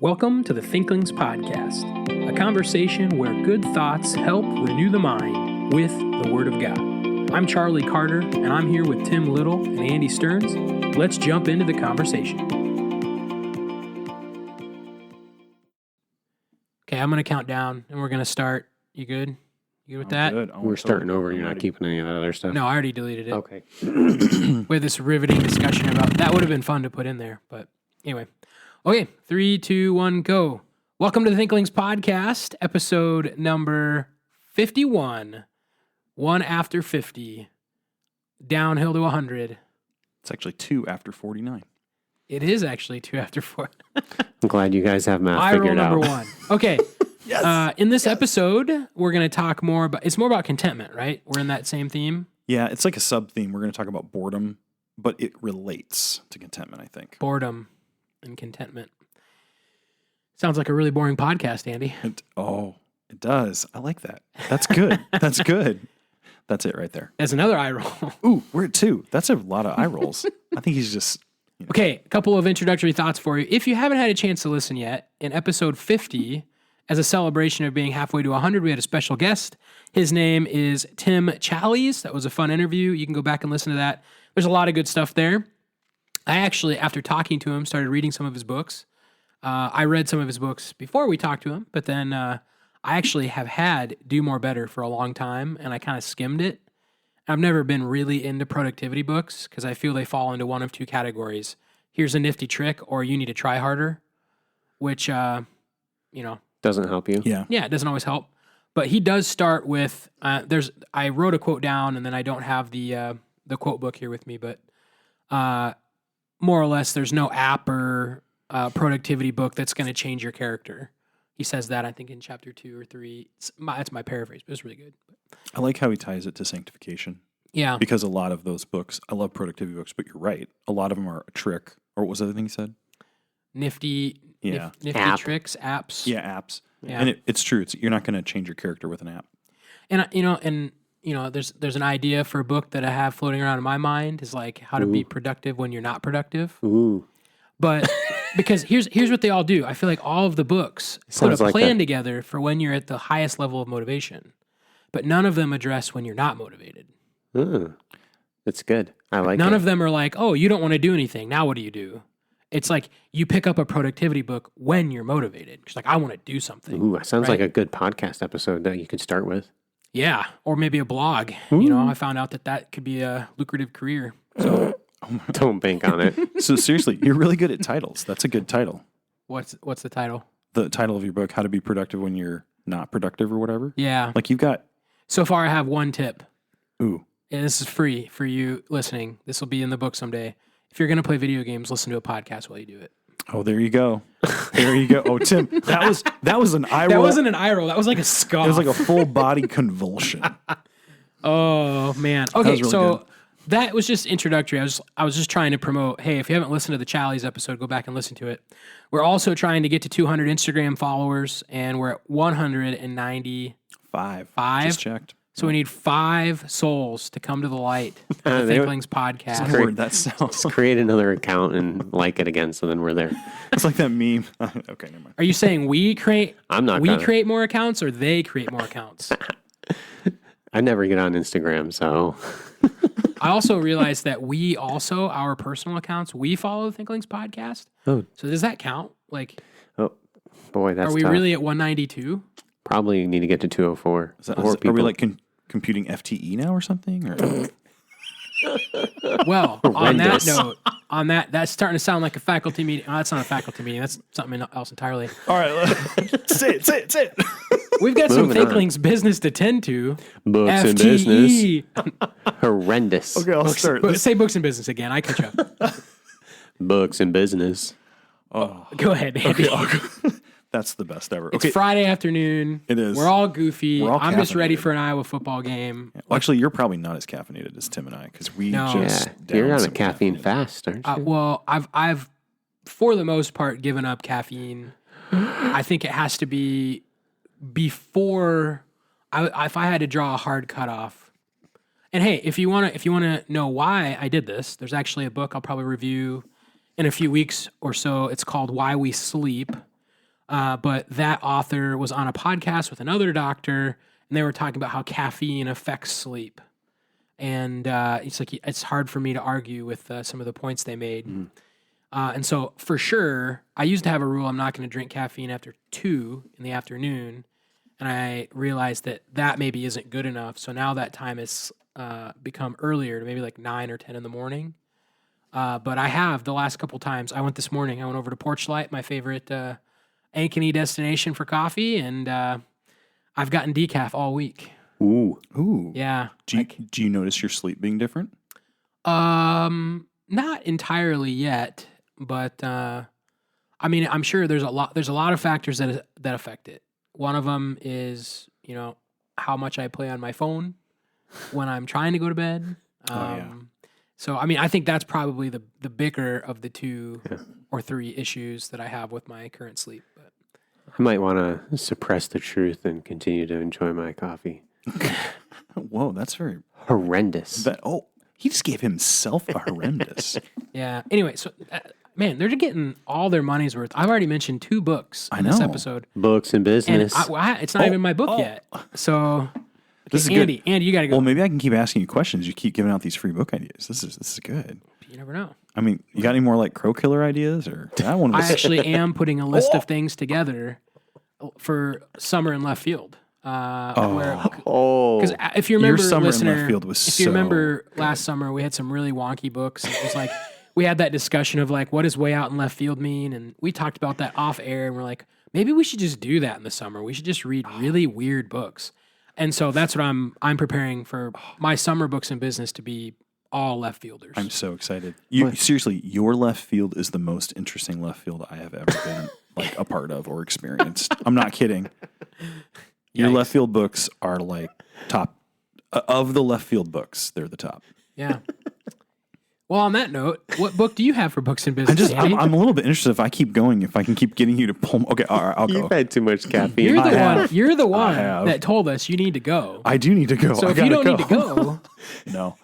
Welcome to the Thinklings podcast, a conversation where good thoughts help renew the mind with the Word of God. I'm Charlie Carter, and I'm here with Tim Little and Andy Stearns. Let's jump into the conversation. Okay, I'm going to count down, and we're going to start. You good? You good with that? Good. We're starting over. You're not keeping any of that other stuff? No, I already deleted it. Okay. We had this riveting discussion about that. Would have been fun to put in there, but anyway. Okay, 3, 2, 1, go. Welcome to the Thinklings podcast, episode number 51. 1 after 50. Downhill to 100. It's actually 2 after 49. It is actually 2 after 4. I'm glad you guys have math I roll figured out. number 1. Okay. Yes. In this episode, we're going to talk more about, it's more about contentment, right? We're in that same theme. Yeah, it's like a sub-theme. We're going to talk about boredom, but it relates to contentment, I think. Boredom and contentment. Sounds like a really boring podcast, Andy. It does. I like that. That's good. That's good. That's it right there. That's another eye roll. Ooh, we're at 2. That's a lot of eye rolls. I think he's just... Okay, a couple of introductory thoughts for you. If you haven't had a chance to listen yet, in episode 50, as a celebration of being halfway to 100, we had a special guest. His name is Tim Challies. That was a fun interview. You can go back and listen to that. There's a lot of good stuff there. I actually, after talking to him, started reading some of his books. I read some of his books before we talked to him, but then I actually have had Do More Better for a long time, and I kind of skimmed it. I've never been really into productivity books because I feel they fall into one of two categories. Here's a nifty trick, or you need to try harder, which, Doesn't help you. Yeah. yeah, it doesn't always help. But he does start with, I wrote a quote down, and then I don't have the quote book here with me, but more or less, there's no app or productivity book that's going to change your character. He says that, I think, in chapter 2 or 3. That's my paraphrase, but it's really good. I like how he ties it to sanctification. Yeah. Because a lot of those books, I love productivity books, but you're right. A lot of them are a trick. Or what was the other thing he said? Nifty App. tricks, apps. Yeah, apps. Yeah. And it's true. You're not going to change your character with an app. And there's an idea for a book that I have floating around in my mind is like how to be productive when you're not productive. Ooh. But because here's what they all do. I feel like all of the books put Sounds a like plan that. together for when you're at the highest level of motivation. But none of them address when you're not motivated. Ooh. That's good. I like None it. of them are like, oh, you don't want to do anything. Now what do you do? It's like you pick up a productivity book when you're motivated. It's like, I want to do something. Ooh, that sounds right? like a good podcast episode that you could start with. Yeah. Or maybe a blog. Ooh. I found out that could be a lucrative career. So Don't bank on it. So seriously, you're really good at titles. That's a good title. what's the title? The title of your book, How to Be Productive When You're Not Productive or whatever. Yeah. Like you've got, So far I have one tip. ooh, And this is free for you listening. This will be in the book someday. If you're going to play video games, listen to a podcast while you do it. oh, there you go. There you go. Oh, Tim, that was an eye roll. That wasn't an eye roll. That was like a scoff. It was like a full body convulsion. Oh, man. Okay, was really so good. that was just introductory. I was just trying to promote, hey, if you haven't listened to the Challies episode, go back and listen to it. We're also trying to get to 200 Instagram followers, and we're at 195. 5. Just checked. So we need 5 souls to come to the light of the They- Thinklings podcast. Lord, that sounds. Just create another account and like it again, so then we're there. It's like that meme. Okay, never mind. Are you saying we create create more accounts or they create more accounts? I never get on Instagram, so I also realized that our personal accounts, we follow the Thinklings podcast. Oh. So does that count? Like, boy, that's are we tough. really at 192? Probably need to get to 204. Are we like computing FTE now or something? Or? Well, on that Horrendous. note, that's starting to sound like a faculty meeting. Oh, that's not a faculty meeting. That's something else entirely. All right, say it. We've got some Moving on. Thinklings business to tend to. Books and FTE. business. Horrendous. Okay, I'll start. Say books and business again. I catch up. Books and business. Go ahead, Andy. That's the best ever. It's Friday afternoon. It is. We're all goofy. We're all I'm just ready caffeinated. for an Iowa football game. Well, actually, you're probably not as caffeinated as Tim and I because we No. just Yeah, down you're on a some caffeine fast, aren't you? Well, I've for the most part given up caffeine. I think it has to be before. If I had to draw a hard cutoff, and hey, if you want to know why I did this, there's actually a book I'll probably review in a few weeks or so. It's called Why We Sleep But that author was on a podcast with another doctor, and they were talking about how caffeine affects sleep. And it's like it's hard for me to argue with some of the points they made. And so for sure, I used to have a rule: I'm not going to drink caffeine after 2 in the afternoon. And I realized that maybe isn't good enough. So now that time has become earlier, to maybe like 9 or 10 in the morning. But I have the last couple times. I went this morning. I went over to Porchlight, my favorite Ankeny destination for coffee, and I've gotten decaf all week. Ooh. Yeah. Do you notice your sleep being different? Not entirely yet, but I mean, I'm sure there's a lot of factors that affect it. One of them is, how much I play on my phone when I'm trying to go to bed. So, I mean, I think that's probably the bigger of the 2 or 3 issues that I have with my current sleep. But I might want to suppress the truth and continue to enjoy my coffee. Whoa, that's very horrendous. He just gave himself a horrendous. Yeah. Anyway, so man, they're just getting all their money's worth. I've already mentioned 2 books in this episode. Books and business. And it's not even my book yet. So, this is Andy, good. Andy, you got to go. Well, maybe I can keep asking you questions. You keep giving out these free book ideas. This is good. You never know. I mean, you got any more like Crow Killer ideas or that one? I actually am putting a list of things together for summer in left field. Because if you remember, Your summer listener, in left field was if you remember last summer, we had some really wonky books. It was like we had that discussion of like, what does way out in left field mean? And we talked about that off air, and we're like, maybe we should just do that in the summer. We should just read really weird books. And so that's what I'm preparing for my summer books in business to be all left fielders. I'm so excited. Seriously, your left field is the most interesting left field I have ever been like a part of or experienced. I'm not kidding. Your left field books are like top of the left field books. They're the top. Yeah. Well, on that note, what book do you have for books in business? I'm a little bit interested if I keep going, if I can keep getting you to pull. Okay, all right, I'll go. You've had too much caffeine. You're the one that told us you need to go. I do need to go. So if you don't need to go. No.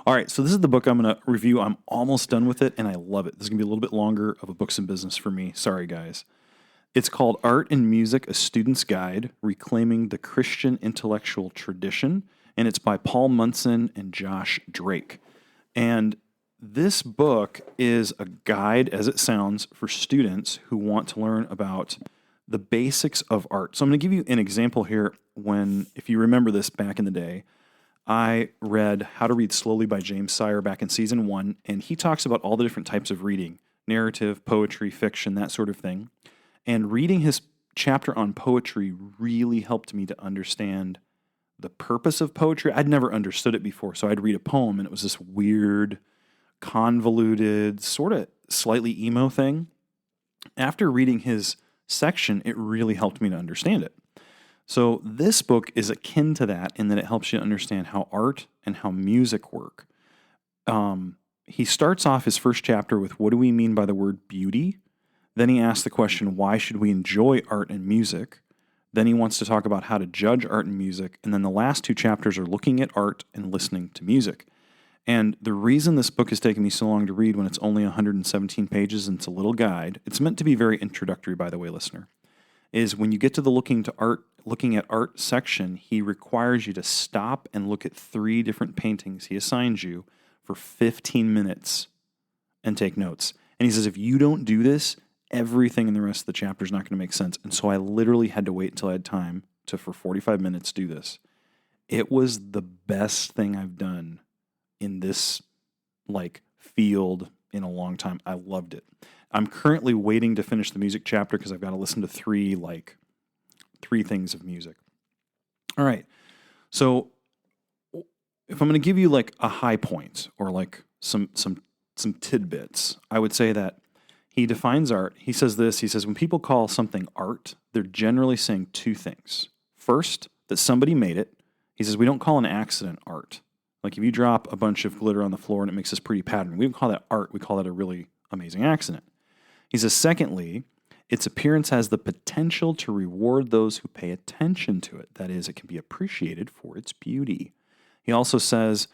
All right, so this is the book I'm going to review. I'm almost done with it, and I love it. This is going to be a little bit longer of a books and business for me. Sorry, guys. It's called Art and Music, A Student's Guide, Reclaiming the Christian Intellectual Tradition, and it's by Paul Munson and Josh Drake. And this book is a guide, as it sounds, for students who want to learn about the basics of art. So I'm going to give you an example here if you remember this back in the day, I read How to Read Slowly by James Sire back in season 1, and he talks about all the different types of reading, narrative, poetry, fiction, that sort of thing. And reading his chapter on poetry really helped me to understand the purpose of poetry. I'd never understood it before, so I'd read a poem, and it was this weird, convoluted, sort of slightly emo thing. After reading his section, it really helped me to understand it. So this book is akin to that in that it helps you understand how art and how music work. He starts off his first chapter with, what do we mean by the word beauty? Then he asks the question, why should we enjoy art and music? Then he wants to talk about how to judge art and music. And then the last 2 chapters are looking at art and listening to music. And the reason this book has taken me so long to read when it's only 117 pages and it's a little guide, it's meant to be very introductory, by the way, listener, is when you get to the looking at art section, he requires you to stop and look at 3 different paintings he assigns you for 15 minutes and take notes. And he says, if you don't do this, everything in the rest of the chapter is not going to make sense. And so I literally had to wait until I had time to, for 45 minutes, do this. It was the best thing I've done in this field in a long time. I loved it. I'm currently waiting to finish the music chapter because I've got to listen to 3 things of music. All right. So if I'm going to give you a high point or some tidbits, I would say that he defines art. He says this. He says, when people call something art, they're generally saying 2 things. First, that somebody made it. He says, we don't call an accident art. Like if you drop a bunch of glitter on the floor and it makes this pretty pattern, we don't call that art. We call that a really amazing accident. He says, secondly, its appearance has the potential to reward those who pay attention to it. That is, it can be appreciated for its beauty. He also says,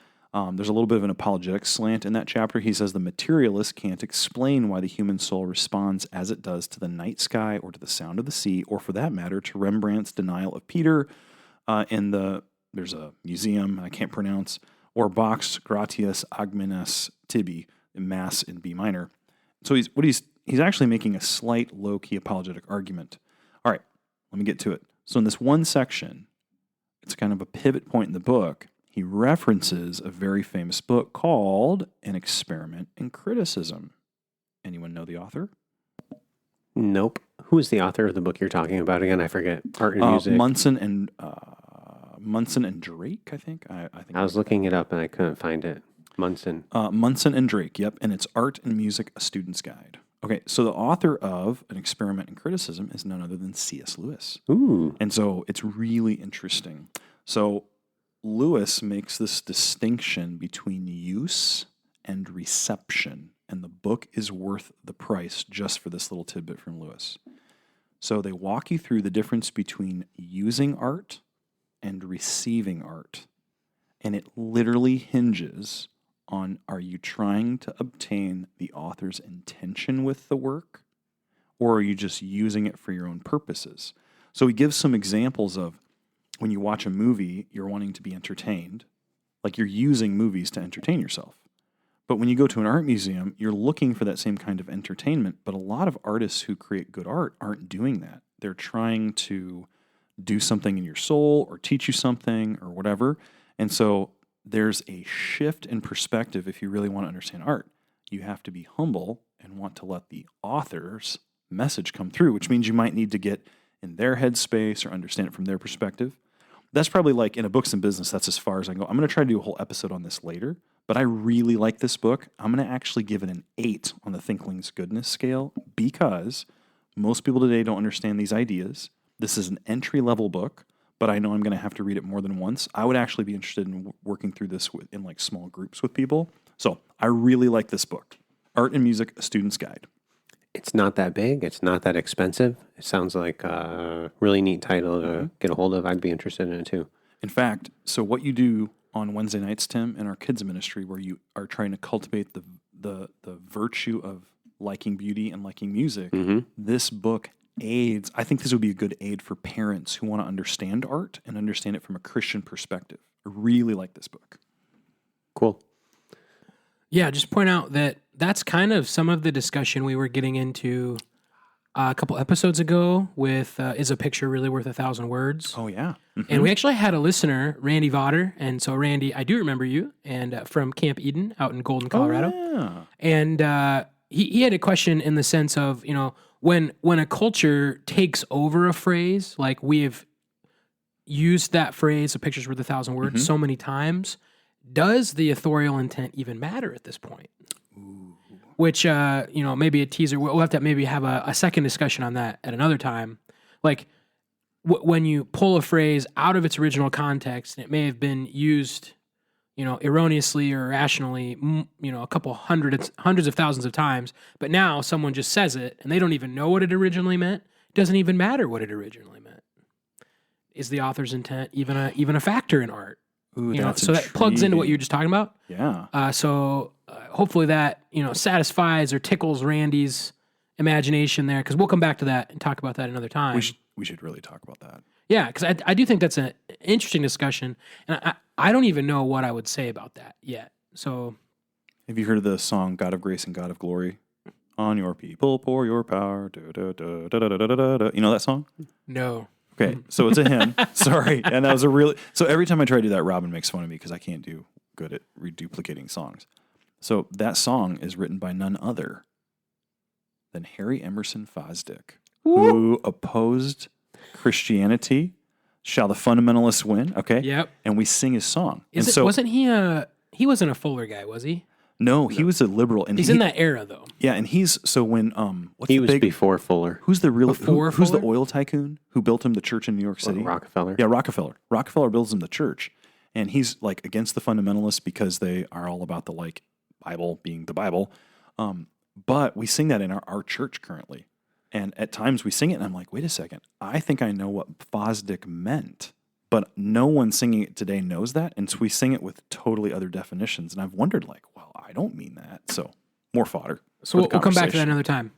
There's a little bit of an apologetic slant in that chapter. He says the materialist can't explain why the human soul responds as it does to the night sky or to the sound of the sea, or for that matter, to Rembrandt's denial of Peter there's a museum I can't pronounce, or Bach's Gratias Agmenes Tibi in Mass in B minor. So he's actually making a slight low-key apologetic argument. All right, let me get to it. So in this one section, it's kind of a pivot point in the book. He references a very famous book called An Experiment in Criticism. Anyone know the author? Nope. Who is the author of the book you're talking about again? I forget. Art and Music. Munson and Drake, I think. I think I was looking it up and I couldn't find it. Munson and Drake, yep. And it's Art and Music, A Student's Guide. Okay, so the author of An Experiment in Criticism is none other than C.S. Lewis. Ooh. And so it's really interesting. So Lewis makes this distinction between use and reception, and the book is worth the price just for this little tidbit from Lewis. So they walk you through the difference between using art and receiving art, and it literally hinges on, are you trying to obtain the author's intention with the work, or are you just using it for your own purposes? So he gives some examples of when you watch a movie, you're wanting to be entertained, like you're using movies to entertain yourself. But when you go to an art museum, you're looking for that same kind of entertainment, but a lot of artists who create good art aren't doing that. They're trying to do something in your soul or teach you something or whatever. And so there's a shift in perspective if you really want to understand art. You have to be humble and want to let the author's message come through, which means you might need to get in their headspace or understand it from their perspective. That's probably like in a books and business, that's as far as I go. I'm going to try to do a whole episode on this later, but I really like this book. I'm going to actually give it an 8 on the Thinklings goodness scale because most people today don't understand these ideas. This is an entry-level book, but I know I'm going to have to read it more than once. I would actually be interested in working through this in like small groups with people. So I really like this book, Art and Music, A Student's Guide. It's not that big. It's not that expensive. It sounds like a really neat title to get a hold of. I'd be interested in it too. In fact, so what you do on Wednesday nights, Tim, in our kids ministry, where you are trying to cultivate the virtue of liking beauty and liking music, this book aids. I think this would be a good aid for parents who want to understand art and understand it from a Christian perspective. I really like this book. Cool. Yeah, just point out that that's kind of some of the discussion we were getting into a couple episodes ago with Is a Picture Really Worth 1,000 Words? Oh, yeah. Mm-hmm. And we actually had a listener, Randy Vodder. And so, Randy, I do remember you, and from Camp Eden out in Golden, Colorado. Oh, yeah. And he had a question in the sense of, you know, when a culture takes over a phrase, like we have used that phrase, a picture's worth 1,000 words, so many times, does the authorial intent even matter at this point? Ooh. Which, you know, maybe a teaser. We'll have to maybe have a second discussion on that at another time. Like when you pull a phrase out of its original context, and it may have been used, you know, erroneously or irrationally, you know, a couple hundreds of thousands of times, but now someone just says it and they don't even know what it originally meant. It doesn't even matter what it originally meant. Is the author's intent even a factor in art? Ooh, you know, so that plugs into what you were just talking about. Yeah. So hopefully that, you know, satisfies or tickles Randy's imagination there, because we'll come back to that and talk about that another time. We should really talk about that. Yeah, because I do think that's an interesting discussion, and I don't even know what I would say about that yet. So, have you heard of the song "God of Grace and God of Glory"? On your people, pour your power. Da, da, da, da, da, da, da, da. You know that song? No. Okay, so it's a hymn. Sorry, and that was so every time I try to do that, Robin makes fun of me because I can't do good at reduplicating songs. So that song is written by none other than Harry Emerson Fosdick, who opposed Christianity. Shall the fundamentalists win? Okay. Yep. And we sing his song. Wasn't he wasn't a Fuller guy, was he? No, he was a liberal, and he's in that era though. Yeah, and he's so when he was before Fuller. Who's the real who's the Fuller? oil tycoon who built him the church in New York City? Rockefeller. Yeah, Rockefeller. Rockefeller builds him the church, and he's like against the fundamentalists because they are all about the like Bible being the Bible. But we sing that in our church currently, and at times we sing it, and I'm like, wait a second, I think I know what Fosdick meant but no one singing it today knows that, and so we sing it with totally other definitions. And I've wondered, like, well, I don't mean that. So more fodder. So for the we'll come back to that conversation. another time.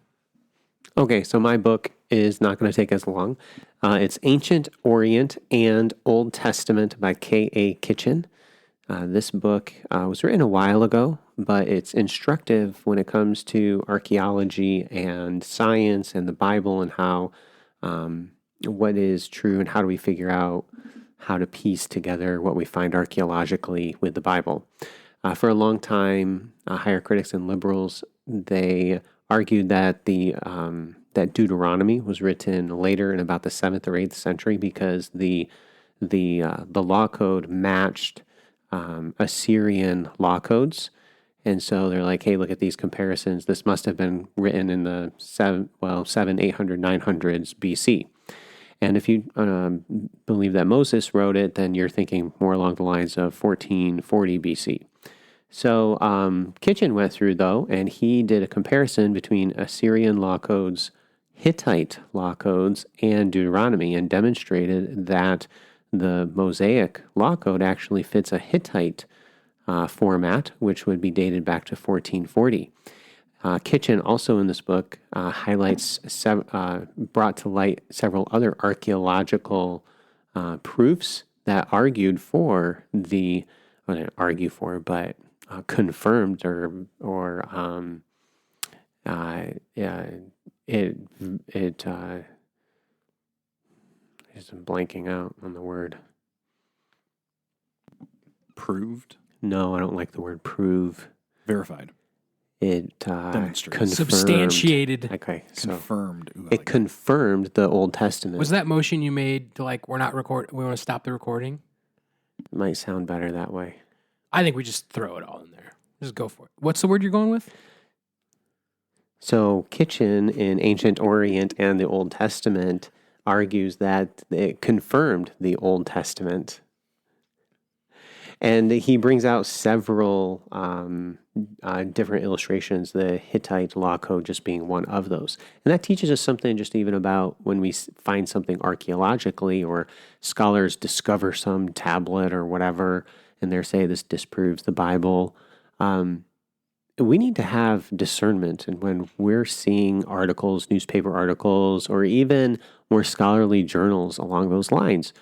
Okay, so my book is not going to take as long. It's Ancient Orient and Old Testament by K.A. Kitchen. This book was written a while ago, but it's instructive when it comes to archaeology and science and the Bible and how what is true and how do we figure out how to piece together what we find archaeologically with the Bible. For a long time, higher critics and liberals, they argued that that Deuteronomy was written later in about the 7th or 8th century because the law code matched Assyrian law codes. And so they're like, hey, look at these comparisons. This must have been written in the 700, 800, 900s BC. And if you believe that Moses wrote it, then you're thinking more along the lines of 1440 BC. So Kitchen went through, though, and he did a comparison between Assyrian law codes, Hittite law codes, and Deuteronomy, and demonstrated that the Mosaic law code actually fits a Hittite format, which would be dated back to 1440. Kitchen also in this book highlights, brought to light several other archaeological proofs that argued for the, well, didn't argue for, but confirmed or it I'm blanking out on the word. Proved, No, I don't like the word prove. verified, It Demonstrated. confirmed. Substantiated. Okay, so confirmed. Ooh, I it like that. confirmed the Old Testament. Was that motion you made to like, we're not record, we want to stop the recording? Might sound better that way. I think we just throw it all in there. Just go for it. What's the word you're going with? So Kitchen in Ancient Orient and the Old Testament argues that it confirmed the Old Testament. And he brings out several different illustrations, the Hittite law code just being one of those. And that teaches us something just even about when we find something archaeologically or scholars discover some tablet or whatever, and they say this disproves the Bible. We need to have discernment. And when we're seeing articles, newspaper articles, or even more scholarly journals along those lines,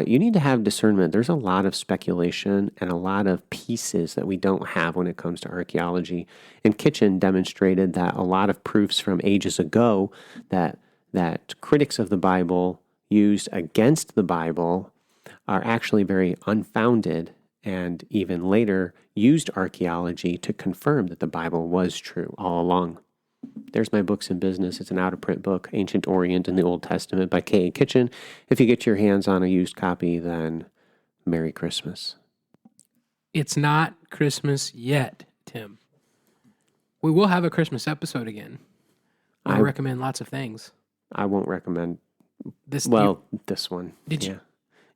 you need to have discernment. There's a lot of speculation and a lot of pieces that we don't have when it comes to archaeology. And Kitchen demonstrated that a lot of proofs from ages ago that critics of the Bible used against the Bible are actually very unfounded, and even later used archaeology to confirm that the Bible was true all along. There's my books in business. It's an out-of-print book, Ancient Orient and the Old Testament by K.A. Kitchen. If you get your hands on a used copy, then Merry Christmas. It's not Christmas yet, Tim. We will have a Christmas episode again. I recommend lots of things. I won't recommend, This this one. Did you? Yeah.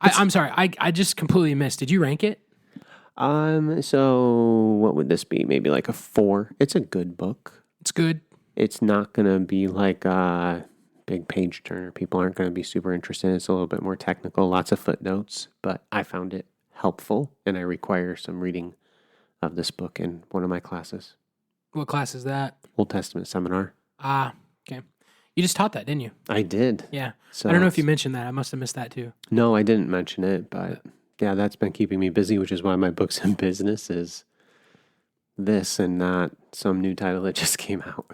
I'm sorry. I just completely missed. Did you rank it? So what would this be? Maybe like a 4. It's a good book. It's good. It's not going to be like a big page turner. People aren't going to be super interested. It's a little bit more technical, lots of footnotes, but I found it helpful, and I require some reading of this book in one of my classes. What class is that? Old Testament seminar. Ah, okay. You just taught that, didn't you? I did. Yeah. So I don't know if you mentioned that. I must have missed that too. No, I didn't mention it, but yeah, that's been keeping me busy, which is why my books in business is this and not some new title that just came out.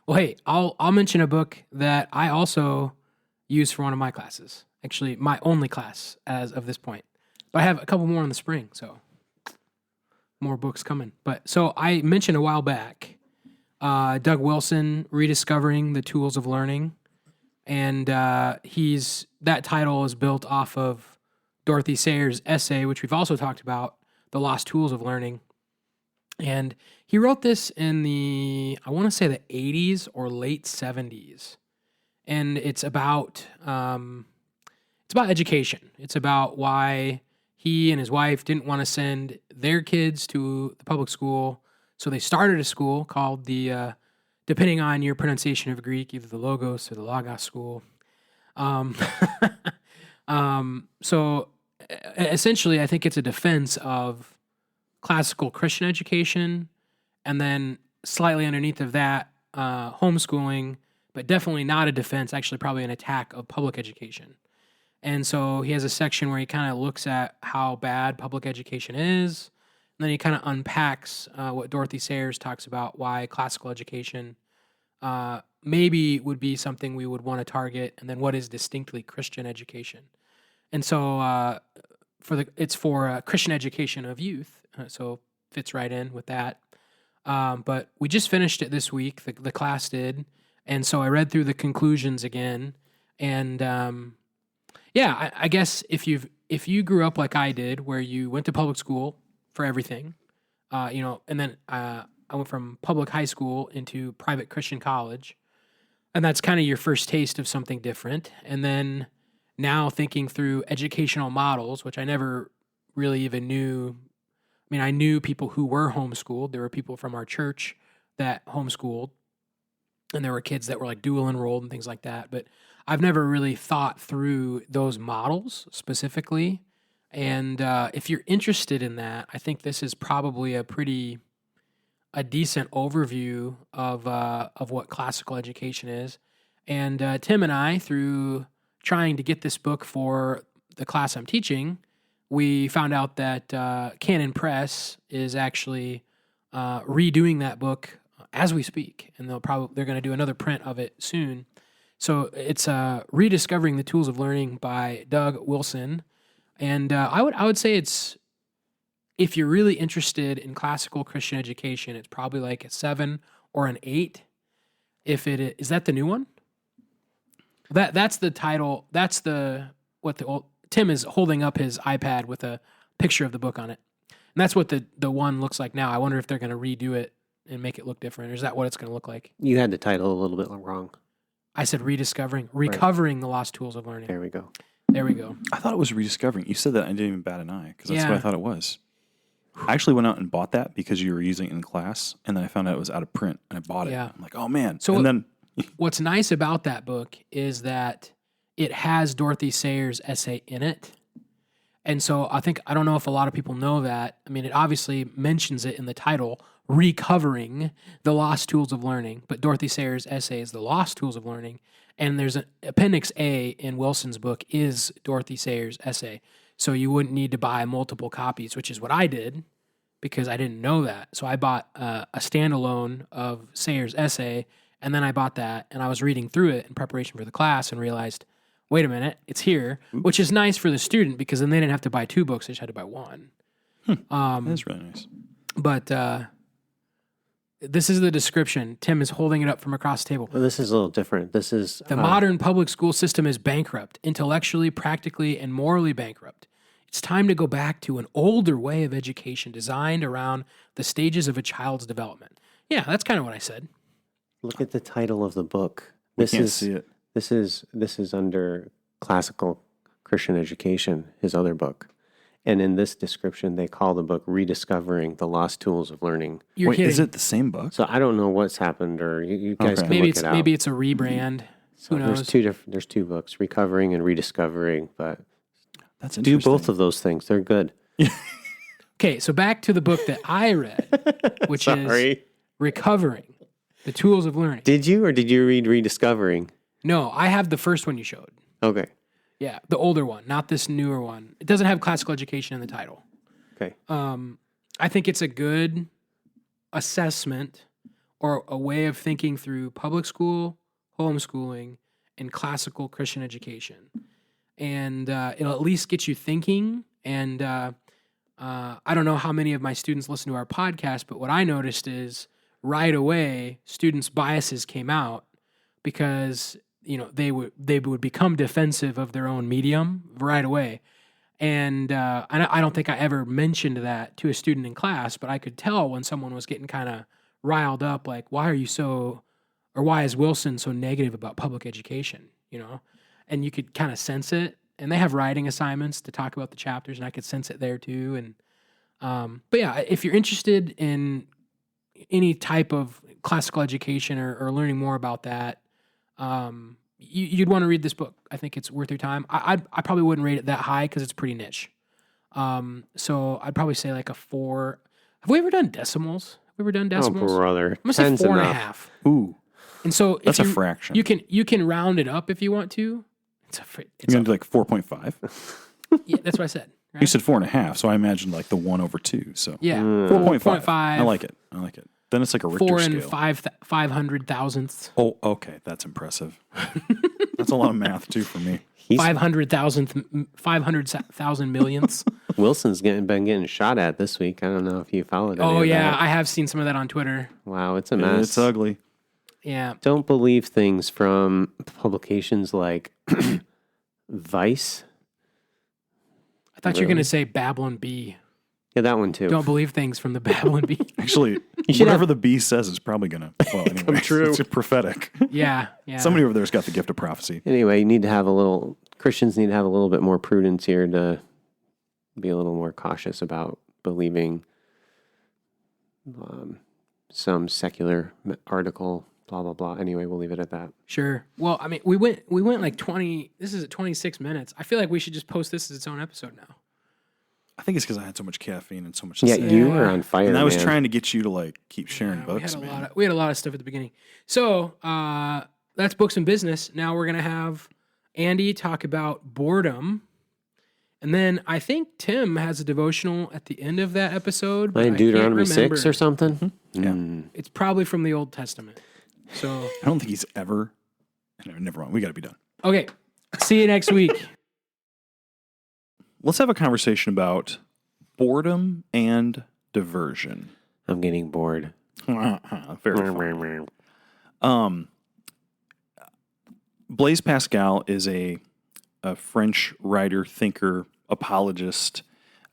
Well, hey, I'll mention a book that I also use for one of my classes. Actually, my only class as of this point. But I have a couple more in the spring, so more books coming. But so I mentioned a while back, Doug Wilson, Rediscovering the Tools of Learning, and that title is built off of Dorothy Sayers' essay, which we've also talked about, The Lost Tools of Learning. And he wrote this in I want to say the 80s or late 70s. And it's about education. It's about why he and his wife didn't want to send their kids to the public school. So they started a school called depending on your pronunciation of Greek, either the Logos or the Logos school. So essentially, I think it's a defense of classical Christian education, and then slightly underneath of that, homeschooling, but definitely not a defense, actually probably an attack of public education. And so he has a section where he kind of looks at how bad public education is, and then he kind of unpacks what Dorothy Sayers talks about, why classical education maybe would be something we would want to target, and then what is distinctly Christian education. And so it's for Christian education of youth, so fits right in with that. But we just finished it this week, the class did, and so I read through the conclusions again, and I guess if you grew up like I did, where you went to public school for everything, and then I went from public high school into private Christian college, and that's kind of your first taste of something different, and then now thinking through educational models, which I never really even knew. I mean, I knew people who were homeschooled. There were people from our church that homeschooled, and there were kids that were like dual enrolled and things like that. But I've never really thought through those models specifically. And if you're interested in that, I think this is probably a decent overview of what classical education is. And Tim and I, through trying to get this book for the class I'm teaching, we found out that Canon Press is actually redoing that book as we speak, and they're going to do another print of it soon. So it's Rediscovering the Tools of Learning by Doug Wilson, and I would say it's, if you're really interested in classical Christian education, it's probably like a 7 or an 8. If it is that the new one? That's the title. That's Tim is holding up his iPad with a picture of the book on it. And that's what the one looks like now. I wonder if they're going to redo it and make it look different. Or is that what it's going to look like? You had the title a little bit wrong. I said Recovering the Lost Tools of Learning. There we go. There we go. I thought it was Rediscovering. You said that, I didn't even bat an eye, because that's what I thought it was. I actually went out and bought that because you were using it in class, and then I found out it was out of print, and I bought it. Yeah. I'm like, oh, man. So what's nice about that book is that it has Dorothy Sayers' essay in it. And so I don't know if a lot of people know that. I mean, it obviously mentions it in the title, Recovering the Lost Tools of Learning, but Dorothy Sayers' essay is The Lost Tools of Learning. And there's an Appendix A in Wilson's book is Dorothy Sayers' essay. So you wouldn't need to buy multiple copies, which is what I did because I didn't know that. So I bought a standalone of Sayers' essay, and then I bought that, and I was reading through it in preparation for the class and realized, wait a minute, it's here, which is nice for the student because then they didn't have to buy 2 books, they just had to buy 1. That's really nice. But this is the description. Tim is holding it up from across the table. Well, this is a little different. This is... The modern public school system is bankrupt, intellectually, practically, and morally bankrupt. It's time to go back to an older way of education designed around the stages of a child's development. Yeah, that's kind of what I said. Look at the title of the book. We can't see it. This is under Classical Christian Education, his other book. And in this description, they call the book Rediscovering the Lost Tools of Learning. Wait, is it the same book? So I don't know what's happened, or you guys can look it out. Maybe it's a rebrand. So who knows? There's 2 books, Recovering and Rediscovering, but that's interesting. Do both of those things. They're good. Okay, so back to the book that I read, which is Recovering the Tools of Learning. Did you, or did you read Rediscovering? No, I have the first one you showed. Okay. Yeah, the older one, not this newer one. It doesn't have classical education in the title. Okay. I think it's a good assessment or a way of thinking through public school, homeschooling, and classical Christian education. And it'll at least get you thinking. And I don't know how many of my students listen to our podcast, but what I noticed is right away, students' biases came out because they would become defensive of their own medium right away. And I don't think I ever mentioned that to a student in class, but I could tell when someone was getting kind of riled up, like, why is Wilson so negative about public education, And you could kind of sense it. And they have writing assignments to talk about the chapters, and I could sense it there too. And but yeah, if you're interested in any type of classical education or learning more about that, you'd want to read this book. I think it's worth your time. I probably wouldn't rate it that high because it's pretty niche. So I'd probably say like a 4. Have we ever done decimals? Have we ever done decimals? Oh, brother. I'm gonna say 10's 4.5. enough. Ooh, And so that's if a fraction. You can round it up if you want to. You're going to do like 4.5? Yeah, that's what I said. Right? You said 4.5, so I imagined like the 1/2. So Yeah, 4.5. 4.5. I like it. Then it's like a Richter 4 scale. and 500 thousandths. Oh, okay. That's impressive. That's a lot of math too for me. 500,000 millionths. Wilson's been getting shot at this week. I don't know if you followed it. Oh yeah, I have seen some of that on Twitter. Wow, it's a mess. It's ugly. Yeah. Don't believe things from publications like Vice. I thought you were going to say Babylon Bee. Yeah, that one too. Don't believe things from the Babylon Bee. Actually, whatever the bee says is probably going to come true. It's prophetic. Yeah. Somebody over there's got the gift of prophecy. Anyway, Christians need to have a little bit more prudence here to be a little more cautious about believing some secular article, blah, blah, blah. Anyway, we'll leave it at that. Sure. Well, I mean, we went like 20, this is at 26 minutes. I feel like we should just post this as its own episode now. I think it's because I had so much caffeine and so much to Yeah, say. you were on fire, And I was man. trying to get you to like keep sharing books, man. We had a lot of stuff at the beginning. So that's books and business. Now we're going to have Andy talk about boredom. And then I think Tim has a devotional at the end of that episode. but I can't Deuteronomy 6 remember. or something? Yeah. It's probably from the Old Testament. So, I don't think he's ever. No, never mind. We got to be done. okay. See you next week. Let's have a conversation about boredom and diversion. I'm getting bored. Very fun. Blaise Pascal is a French writer, thinker, apologist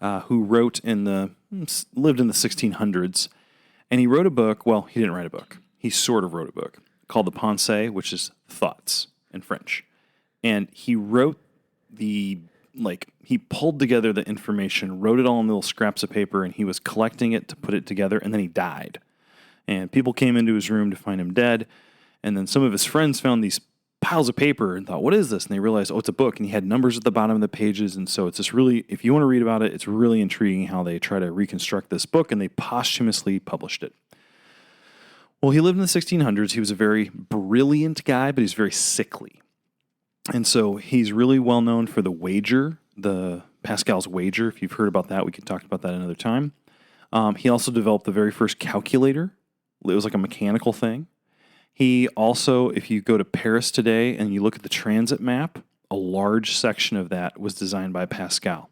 who lived in the 1600s, and he wrote a book. Well, he didn't write a book. He sort of wrote a book called the Pensées, which is thoughts in French, and he wrote he pulled together the information, wrote it all in little scraps of paper, and he was collecting it to put it together, and then he died. And people came into his room to find him dead, and then some of his friends found these piles of paper and thought, what is this? And they realized, oh, it's a book, and he had numbers at the bottom of the pages, and so it's just really, if you want to read about it, it's really intriguing how they try to reconstruct this book, and they posthumously published it. Well, he lived in the 1600s. He was a very brilliant guy, but he's very sickly. And so he's really well known for the wager, the Pascal's wager. If you've heard about that, we can talk about that another time. He also developed the very first calculator. It was like a mechanical thing. He also, if you go to Paris today and you look at the transit map, a large section of that was designed by Pascal.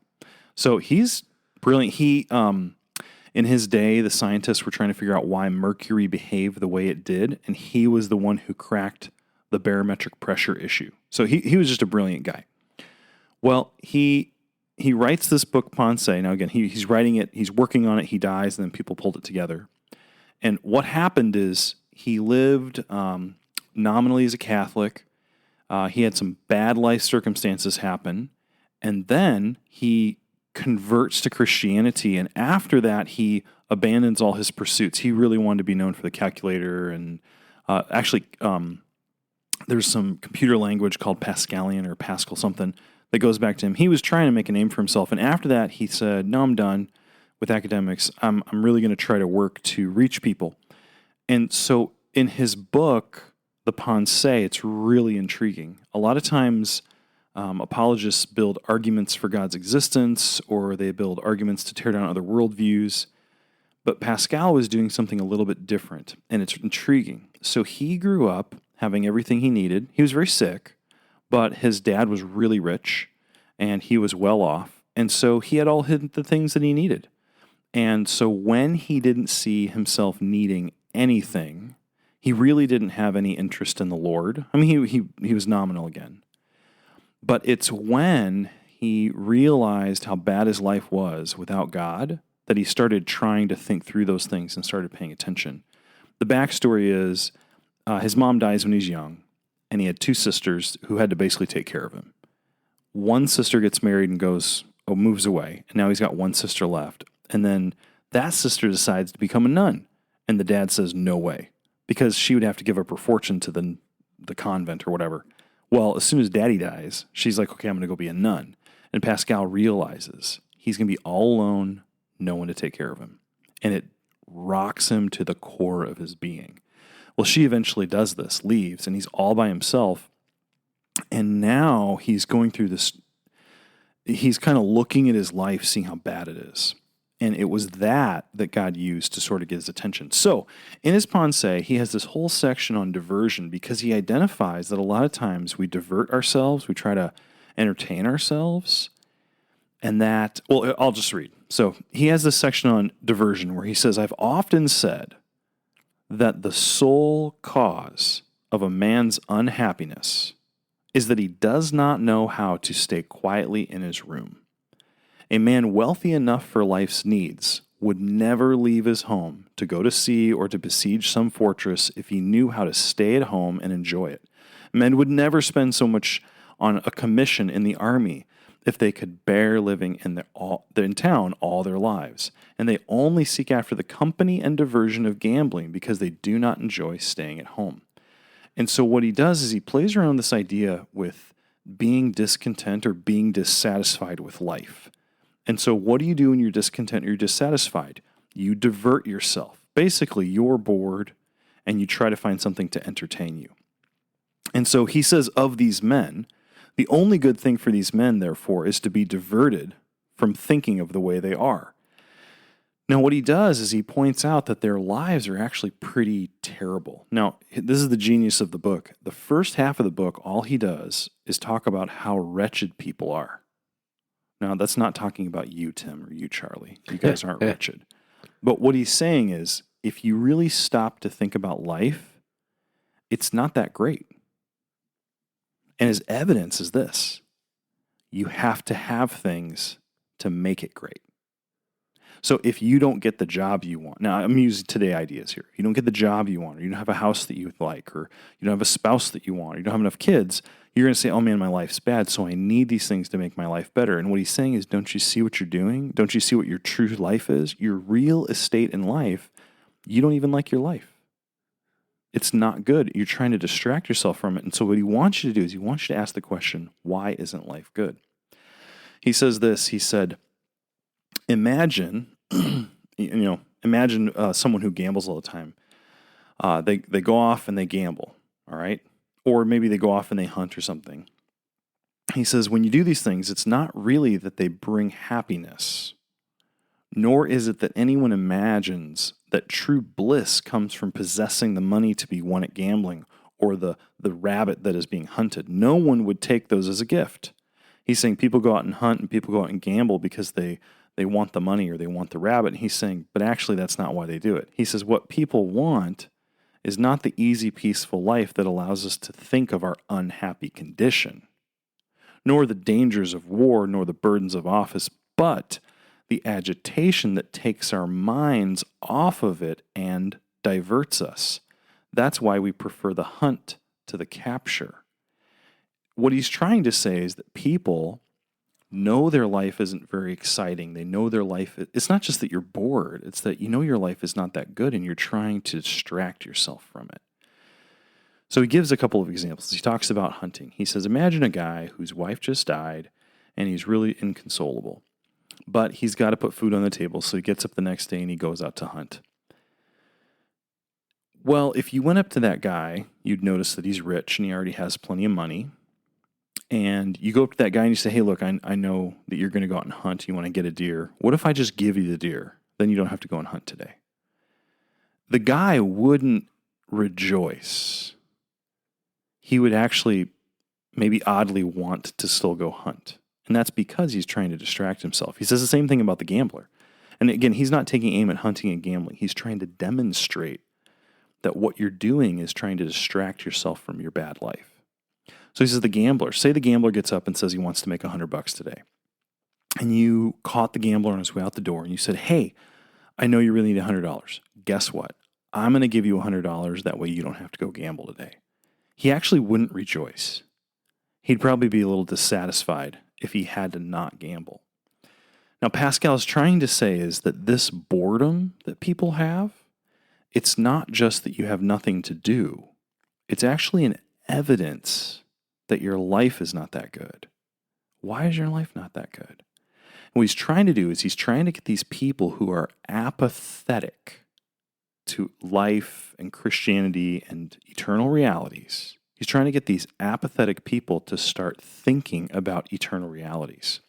So he's brilliant. He, in his day, the scientists were trying to figure out why Mercury behaved the way it did, and he was the one who cracked the barometric pressure issue. So he was just a brilliant guy. Well, he writes this book, Pensées. Now, again, he's writing it, he's working on it, he dies, and then people pulled it together. And what happened is he lived nominally as a Catholic. He had some bad life circumstances happen, and then he converts to Christianity, and after that, he abandons all his pursuits. He really wanted to be known for the calculator, and there's some computer language called Pascalian or Pascal something that goes back to him. He was trying to make a name for himself, and after that, he said, no, I'm done with academics. I'm really going to try to work to reach people. And so in his book, The Pensées, it's really intriguing. A lot of times, apologists build arguments for God's existence, or they build arguments to tear down other worldviews. But Pascal was doing something a little bit different, and it's intriguing. So he grew up having everything he needed. He was very sick, but his dad was really rich, and he was well off. And so he had all the things that he needed. And so when he didn't see himself needing anything, he really didn't have any interest in the Lord. I mean, he was nominal again. But it's when he realized how bad his life was without God that he started trying to think through those things and started paying attention. The backstory is his mom dies when he's young, and he had two sisters who had to basically take care of him. One sister gets married and moves away, and now he's got one sister left. And then that sister decides to become a nun, and the dad says, no way, because she would have to give up her fortune to the convent or whatever. Well, as soon as daddy dies, she's like, okay, I'm going to go be a nun. And Pascal realizes he's going to be all alone, no one to take care of him. And it rocks him to the core of his being. Well, she eventually does this, leaves, and he's all by himself. And now he's going through this, he's kind of looking at his life, seeing how bad it is. And it was that God used to sort of get his attention. So in his pensée, he has this whole section on diversion because he identifies that a lot of times we divert ourselves, we try to entertain ourselves, and that, well, I'll just read. So he has this section on diversion where he says, I've often said that the sole cause of a man's unhappiness is that he does not know how to stay quietly in his room. A man wealthy enough for life's needs would never leave his home to go to sea or to besiege some fortress if he knew how to stay at home and enjoy it. Men would never spend so much on a commission in the army if they could bear living in town all their lives. And they only seek after the company and diversion of gambling because they do not enjoy staying at home. And so what he does is he plays around this idea with being discontent or being dissatisfied with life. And so what do you do when you're discontent or you're dissatisfied? You divert yourself. Basically, you're bored and you try to find something to entertain you. And so he says of these men, the only good thing for these men, therefore, is to be diverted from thinking of the way they are. Now, what he does is he points out that their lives are actually pretty terrible. Now, this is the genius of the book. The first half of the book, all he does is talk about how wretched people are. Now, that's not talking about you, Tim, or you, Charlie. You guys aren't wretched. But what he's saying is, if you really stop to think about life, it's not that great. And his evidence is this. You have to have things to make it great. So if you don't get the job you want, now I'm using today ideas here. If you don't get the job you want, or you don't have a house that you like, or you don't have a spouse that you want, or you don't have enough kids, you're going to say, oh man, my life's bad, so I need these things to make my life better. And what he's saying is, don't you see what you're doing? Don't you see what your true life is? Your real estate in life, you don't even like your life. It's not good. You're trying to distract yourself from it. And so what he wants you to do is he wants you to ask the question, why isn't life good? He says this, he said, imagine someone who gambles all the time. They go off and they gamble, all right? Or maybe they go off and they hunt or something. He says, when you do these things, it's not really that they bring happiness, nor is it that anyone imagines that true bliss comes from possessing the money to be won at gambling or the rabbit that is being hunted. No one would take those as a gift. He's saying people go out and hunt and people go out and gamble because they want the money or they want the rabbit. And he's saying, but actually that's not why they do it. He says, what people want is not the easy, peaceful life that allows us to think of our unhappy condition, nor the dangers of war, nor the burdens of office, but the agitation that takes our minds off of it and diverts us. That's why we prefer the hunt to the capture. What he's trying to say is that people know their life isn't very exciting. They know their life, it's not just that you're bored, it's that you know your life is not that good and you're trying to distract yourself from it. So he gives a couple of examples. He talks about hunting. He says, imagine a guy whose wife just died and he's really inconsolable, but he's got to put food on the table, so he gets up the next day and he goes out to hunt. Well, if you went up to that guy, you'd notice that he's rich and he already has plenty of money. And you go up to that guy and you say, hey, look, I know that you're going to go out and hunt. You want to get a deer. What if I just give you the deer? Then you don't have to go and hunt today. The guy wouldn't rejoice. He would actually maybe oddly want to still go hunt. And that's because he's trying to distract himself. He says the same thing about the gambler. And again, he's not taking aim at hunting and gambling. He's trying to demonstrate that what you're doing is trying to distract yourself from your bad life. So he says the gambler, say the gambler gets up and says he wants to make $100 today. And you caught the gambler on his way out the door and you said, hey, I know you really need $100. Guess what? I'm going to give you $100. That way you don't have to go gamble today. He actually wouldn't rejoice. He'd probably be a little dissatisfied if he had to not gamble. Now, Pascal is trying to say is that this boredom that people have, it's not just that you have nothing to do. It's actually an evidence that your life is not that good. Why is your life not that good? What he's trying to do is he's trying to get these people who are apathetic to life and Christianity and eternal realities. He's trying to get these apathetic people to start thinking about eternal realities.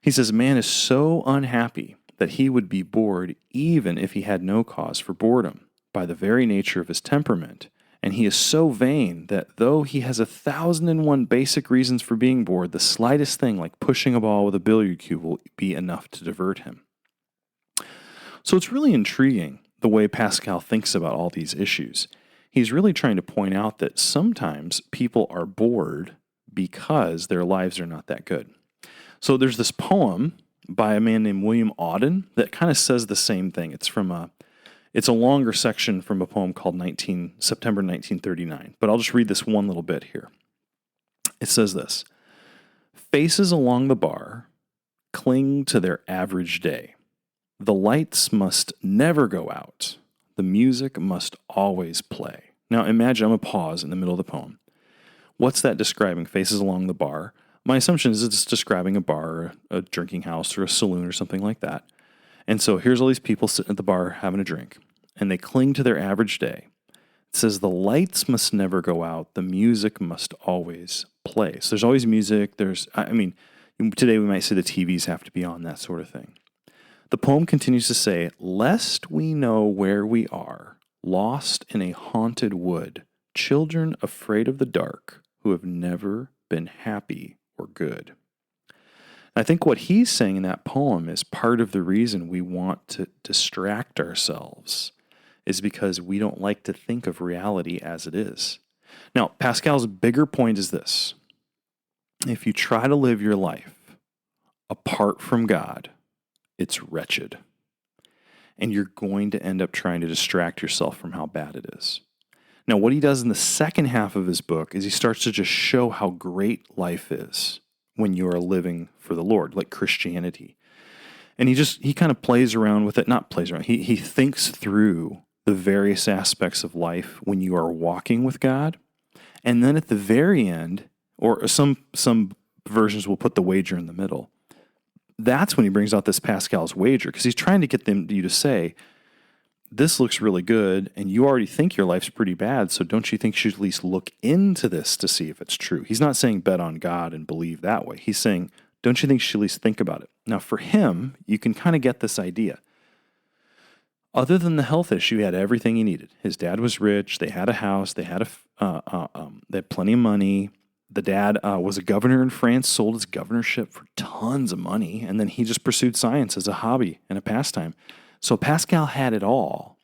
He says, man is so unhappy that he would be bored even if he had no cause for boredom by the very nature of his temperament. And he is so vain that though he has 1,001 basic reasons for being bored, the slightest thing like pushing a ball with a billiard cue will be enough to divert him. So it's really intriguing the way Pascal thinks about all these issues. He's really trying to point out that sometimes people are bored because their lives are not that good. So there's this poem by a man named William Auden that kind of says the same thing. It's a longer section from a poem called September 1939, but I'll just read this one little bit here. It says this: faces along the bar cling to their average day. The lights must never go out. The music must always play. Now imagine, I'm going to pause in the middle of the poem. What's that describing? Faces along the bar. My assumption is it's describing a bar, a drinking house, or a saloon, or something like that. And so here's all these people sitting at the bar having a drink, and they cling to their average day. It says the lights must never go out. The music must always play. So there's always music. Today we might say the TVs have to be on, that sort of thing. The poem continues to say, lest we know where we are, lost in a haunted wood, children afraid of the dark, who have never been happy or good. I think what he's saying in that poem is part of the reason we want to distract ourselves is because we don't like to think of reality as it is. Now, Pascal's bigger point is this: if you try to live your life apart from God, it's wretched. And you're going to end up trying to distract yourself from how bad it is. Now, what he does in the second half of his book is he starts to just show how great life is when you are living for the Lord, like Christianity. And he kind of plays around with it, not plays around, he thinks through the various aspects of life when you are walking with God. And then at the very end, or some versions will put the wager in the middle, that's when he brings out this Pascal's wager, because he's trying to get you to say, this looks really good, and you already think your life's pretty bad, so don't you think you should at least look into this to see if it's true? He's not saying bet on God and believe that way. He's saying, don't you think you should at least think about it? Now, for him, you can kind of get this idea. Other than the health issue, he had everything he needed. His dad was rich. They had a house. They had they had plenty of money. The dad was a governor in France, sold his governorship for tons of money, and then he just pursued science as a hobby and a pastime. So Pascal had it all.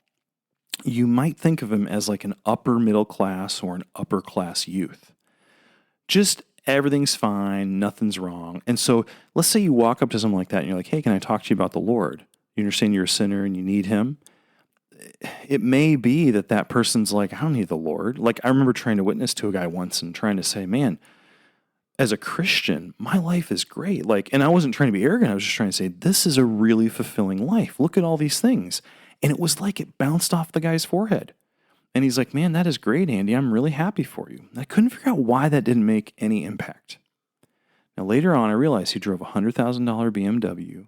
You might think of him as like an upper middle class or an upper class youth. Just everything's fine, nothing's wrong. And so let's say you walk up to someone like that and you're like, hey, can I talk to you about the Lord? You understand you're a sinner and you need him. It may be that person's like, I don't need the Lord. Like, I remember trying to witness to a guy once and trying to say, man, as a Christian, my life is great. And I wasn't trying to be arrogant. I was just trying to say, this is a really fulfilling life. Look at all these things. And it was like it bounced off the guy's forehead. And he's like, man, that is great, Andy. I'm really happy for you. And I couldn't figure out why that didn't make any impact. Now, later on, I realized he drove a $100,000 BMW.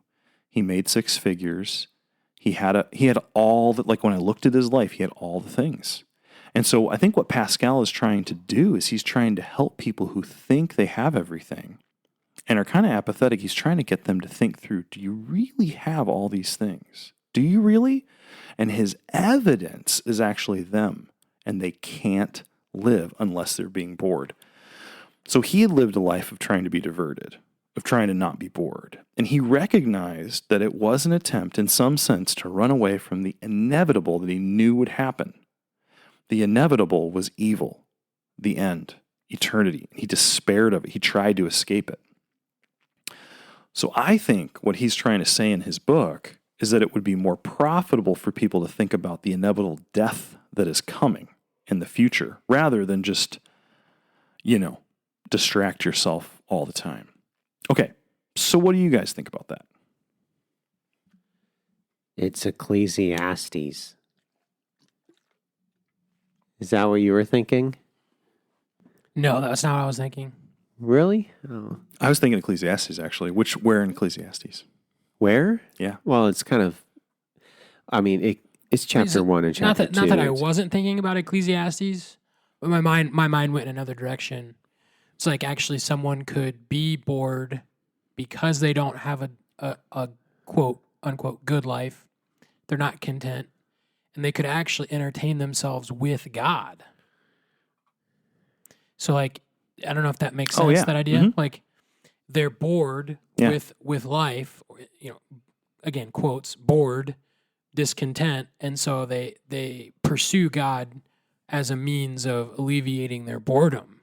He made six figures. He had all that, like when I looked at his life, he had all the things. And so I think what Pascal is trying to do is he's trying to help people who think they have everything and are kind of apathetic. He's trying to get them to think through, do you really have all these things? Do you really? And his evidence is actually them, and they can't live unless they're being bored. So he had lived a life of trying to be diverted, of trying to not be bored. And he recognized that it was an attempt, in some sense, to run away from the inevitable that he knew would happen. The inevitable was evil, the end, eternity. He despaired of it. He tried to escape it. So I think what he's trying to say in his book is that it would be more profitable for people to think about the inevitable death that is coming in the future, rather than just, distract yourself all the time. Okay, so what do you guys think about that? It's Ecclesiastes. Is that what you were thinking? No, that's not what I was thinking. Really? Oh. I was thinking Ecclesiastes, actually. Where in Ecclesiastes? Where? Yeah. Well, it's kind of, I mean, it's chapter 1 and chapter 2. Not that I wasn't thinking about Ecclesiastes, but my mind went in another direction. It's like actually someone could be bored because they don't have a quote unquote good life. They're not content, and they could actually entertain themselves with God. So like, I don't know if that makes sense. Oh, yeah. That idea, Mhm. like they're bored Yeah. with life. Again, quotes, bored, discontent, and so they pursue God as a means of alleviating their boredom.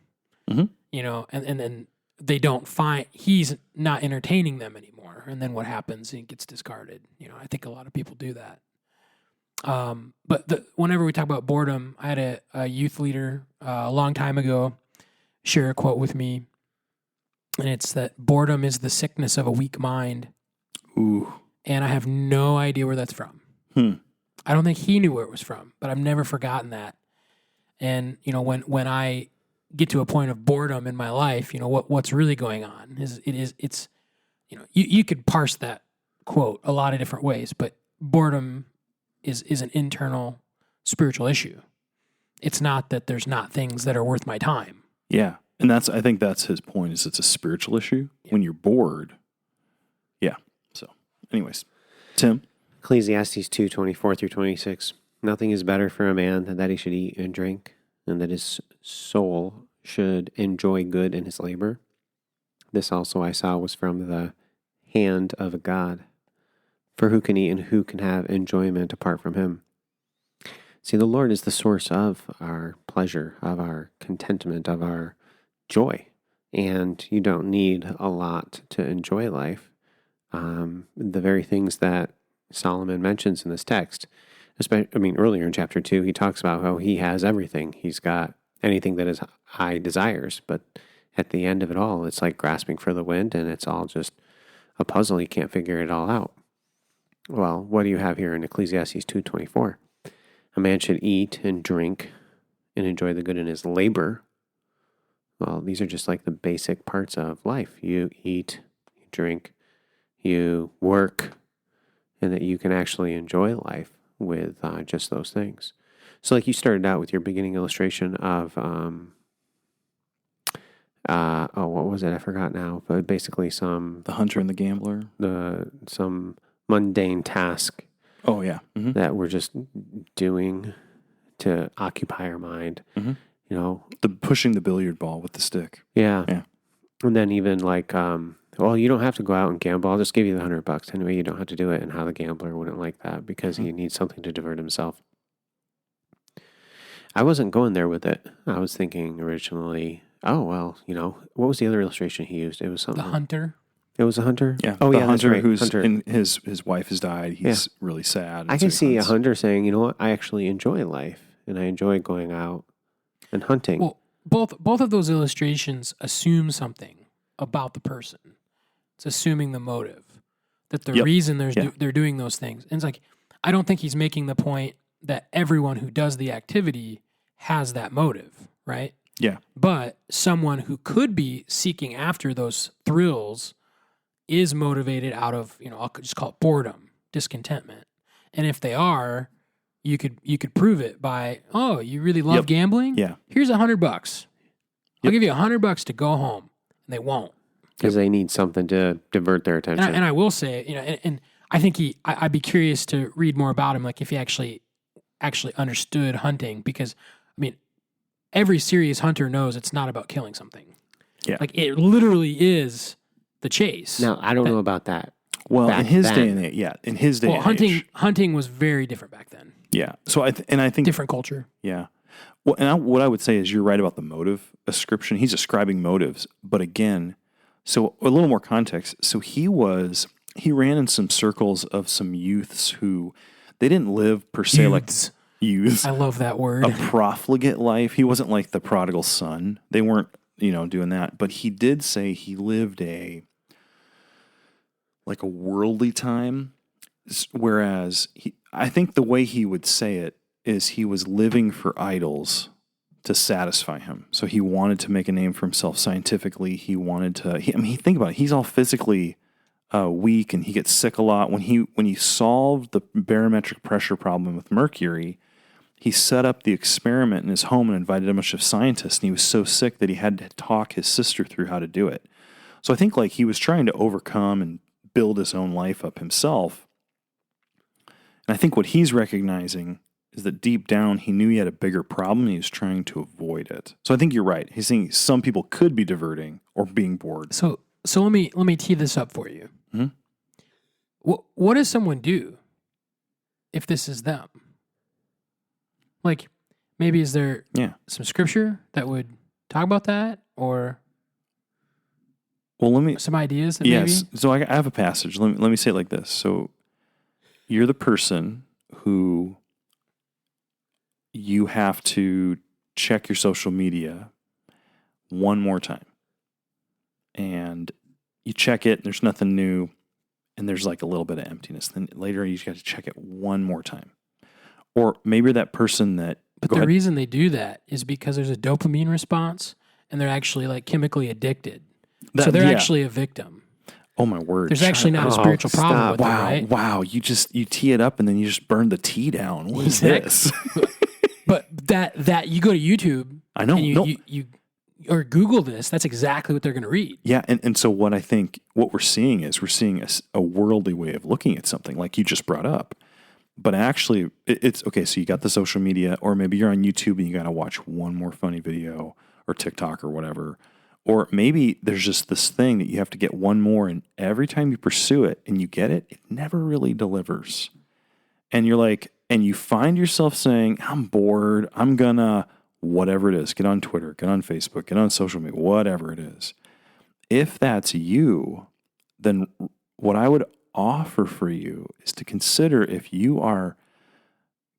Mhm. And then they don't find he's not entertaining them anymore. And then what happens? It gets discarded. I think a lot of people do that. But whenever we talk about boredom, I had a youth leader a long time ago share a quote with me, and it's that boredom is the sickness of a weak mind. Ooh. And I have no idea where that's from. I don't think he knew where it was from, but I've never forgotten that. And when I get to a point of boredom in my life, what's really going on it's you could parse that quote a lot of different ways, but boredom is an internal spiritual issue. It's not that there's not things that are worth my time. Yeah. And I think that's his point, is it's a spiritual issue. Yeah. When you're bored. Yeah. So anyways, Tim. Ecclesiastes 2:24-26. Nothing is better for a man than that he should eat and drink, and that his soul should enjoy good in his labor. This also I saw was from the hand of a God. For who can eat and who can have enjoyment apart from him? See, the Lord is the source of our pleasure, of our contentment, of our joy. And you don't need a lot to enjoy life. The very things that Solomon mentions in this text, earlier in chapter 2, he talks about how he has everything. He's got anything that his eye desires. But at the end of it all, it's like grasping for the wind, and it's all just a puzzle. You can't figure it all out. Well, what do you have here in Ecclesiastes 2:24? A man should eat and drink and enjoy the good in his labor. Well, these are just like the basic parts of life. You eat, you drink, you work, and that you can actually enjoy life with just those things. So like you started out with your beginning illustration of, what was it? I forgot now, but basically The hunter and the gambler. Some mundane task. Oh, yeah. Mm-hmm. That we're just doing to occupy our mind. Mm-hmm. The pushing the billiard ball with the stick. Yeah. Yeah. And then even like, you don't have to go out and gamble. I'll just give you the $100 anyway. You don't have to do it. And how the gambler wouldn't like that because he needs something to divert himself. I wasn't going there with it. I was thinking originally, what was the other illustration he used? It was something. The hunter. It was a hunter? Yeah. Oh, the yeah, hunter that's right. who's Hunter. and his wife has died. He's really sad. I can see a hunter saying, you know what, I actually enjoy life and I enjoy going out and hunting. Well, both of those illustrations assume something about the person. It's assuming the motive, that the reason they're doing those things. And it's like, I don't think he's making the point that everyone who does the activity has that motive, right? Yeah. But someone who could be seeking after those thrills is motivated out of, I'll just call it boredom, discontentment. And if they are, you could prove it by, oh, you really love gambling? Yeah. Here's $100. I'll give you $100 to go home. And they won't. Because they need something to divert their attention. And I will say, and I think I'd be curious to read more about him, like if he actually understood hunting, because, every serious hunter knows it's not about killing something. Yeah. Like it literally is the chase. Now, I don't know about that. Well, back in his then. day and age, in his day and age. Hunting was very different back then. Yeah. So I think Different culture. Yeah. Well, and what I would say is you're right about the motive ascription. He's ascribing motives, but again, so a little more context. So he ran in some circles of some youths who they didn't live per se like youths. I love that word. A profligate life. He wasn't like the prodigal son. They weren't, doing that. But he did say he lived a worldly time. Whereas I think the way he would say it is he was living for idols to satisfy him. So he wanted to make a name for himself scientifically. He wanted to, think about it. He's all physically weak and he gets sick a lot. When he solved the barometric pressure problem with mercury, he set up the experiment in his home and invited a bunch of scientists. And he was so sick that he had to talk his sister through how to do it. So I think like he was trying to overcome and build his own life up himself. And I think what he's recognizing is that deep down he knew he had a bigger problem and he was trying to avoid it. So I think you're right. He's saying some people could be diverting or being bored. So let me tee this up for you. Mm-hmm. What does someone do if this is them? Like, maybe is there some scripture that would talk about that, or some ideas? That yes. Maybe? So I have a passage. Let me say it like this. So you're the person who you have to check your social media one more time, and you check it. And there's nothing new, and there's like a little bit of emptiness. Then later you got to check it one more time. Or maybe you're that person that... But the reason they do that is because there's a dopamine response and they're actually like chemically addicted. So they're actually a victim. Oh my word. There's actually not a spiritual problem with it, right? Wow. You tee it up and then you just burn the tea down. What is this? But that you go to YouTube I know. and you or Google this, that's exactly what they're going to read. Yeah. And so what we're seeing is a worldly way of looking at something like you just brought up. But actually, it's okay. So you got the social media, or maybe you're on YouTube and you got to watch one more funny video, or TikTok or whatever. Or maybe there's just this thing that you have to get one more, and every time you pursue it and you get it, it never really delivers. And you're like, and you find yourself saying, I'm bored. I'm gonna, whatever it is, get on Twitter, get on Facebook, get on social media, whatever it is. If that's you, then what I would offer for you is to consider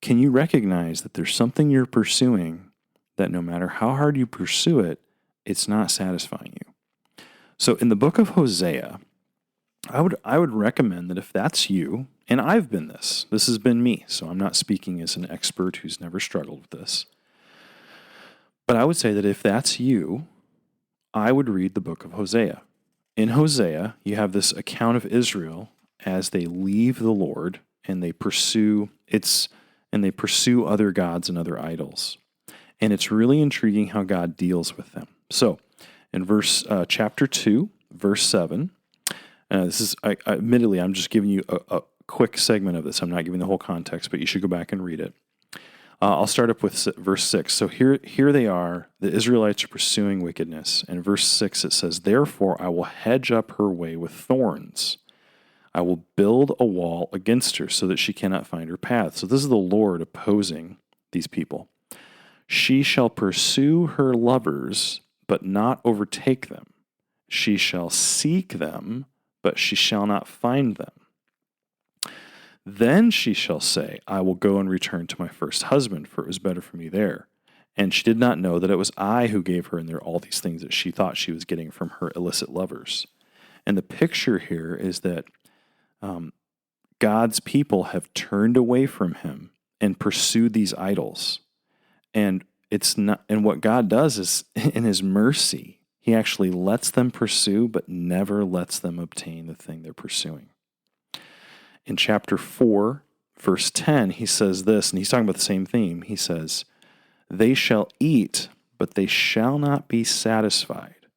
can you recognize that there's something you're pursuing that no matter how hard you pursue it, it's not satisfying you. So in the book of Hosea, I would recommend that if that's you, and I've been this has been me, so I'm not speaking as an expert who's never struggled with this, but I would say that if that's you, I would read the book of Hosea. In Hosea, you have this account of Israel as they leave the Lord and they pursue other gods and other idols. And it's really intriguing how God deals with them. So in chapter 2, verse 7, this is, admittedly, I'm just giving you a quick segment of this. I'm not giving the whole context, but you should go back and read it. I'll start up with verse 6. So here they are, the Israelites are pursuing wickedness. And verse 6, it says, "Therefore I will hedge up her way with thorns. I will build a wall against her so that she cannot find her path." So this is the Lord opposing these people. "She shall pursue her lovers, but not overtake them. She shall seek them, but she shall not find them. Then she shall say, I will go and return to my first husband, for it was better for me there. And she did not know that it was I who gave her in there all these things that she thought she was getting from her illicit lovers." And the picture here is that God's people have turned away from him and pursued these idols. And what God does is, in his mercy, he actually lets them pursue, but never lets them obtain the thing they're pursuing. In chapter 4, verse 10, he says this, and he's talking about the same theme. He says, "They shall eat, but they shall not be satisfied.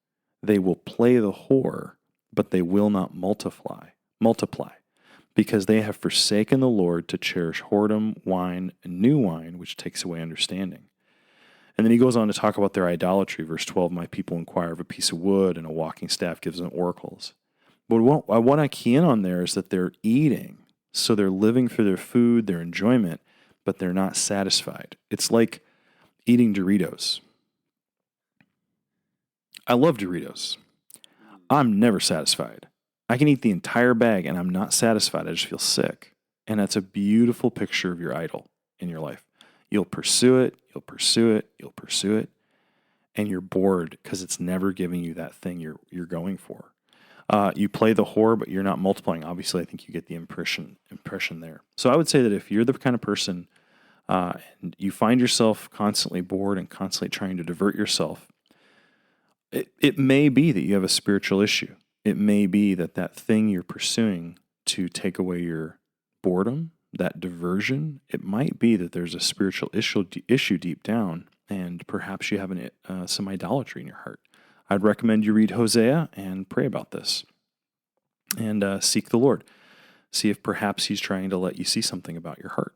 They will play the whore, but they will not multiply, because they have forsaken the Lord to cherish whoredom, wine, and new wine, which takes away understanding." And then he goes on to talk about their idolatry. Verse 12, "My people inquire of a piece of wood, and a walking staff gives them oracles." But what I want to key in on there is that they're eating. So they're living for their food, their enjoyment, but they're not satisfied. It's like eating Doritos. I love Doritos. I'm never satisfied. I can eat the entire bag and I'm not satisfied. I just feel sick. And that's a beautiful picture of your idol in your life. You'll pursue it, and you're bored because it's never giving you that thing you're going for. You play the whore, but you're not multiplying. Obviously, I think you get the impression there. So I would say that if you're the kind of person and you find yourself constantly bored and constantly trying to divert yourself, it may be that you have a spiritual issue. It may be that thing you're pursuing to take away your boredom, that diversion, it might be that there's a spiritual issue deep down, and perhaps you have some idolatry in your heart. I'd recommend you read Hosea and pray about this and seek the Lord. See if perhaps he's trying to let you see something about your heart.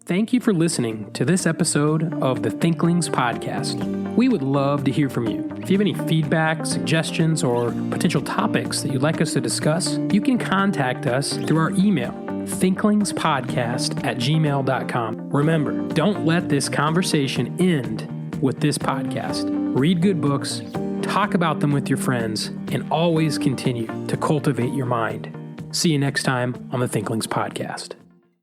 Thank you for listening to this episode of the Thinklings podcast. We would love to hear from you. If you have any feedback, suggestions, or potential topics that you'd like us to discuss, you can contact us through our email, thinklingspodcast@gmail.com. Remember, don't let this conversation end with this podcast. Read good books, talk about them with your friends, and always continue to cultivate your mind. See you next time on the Thinklings podcast.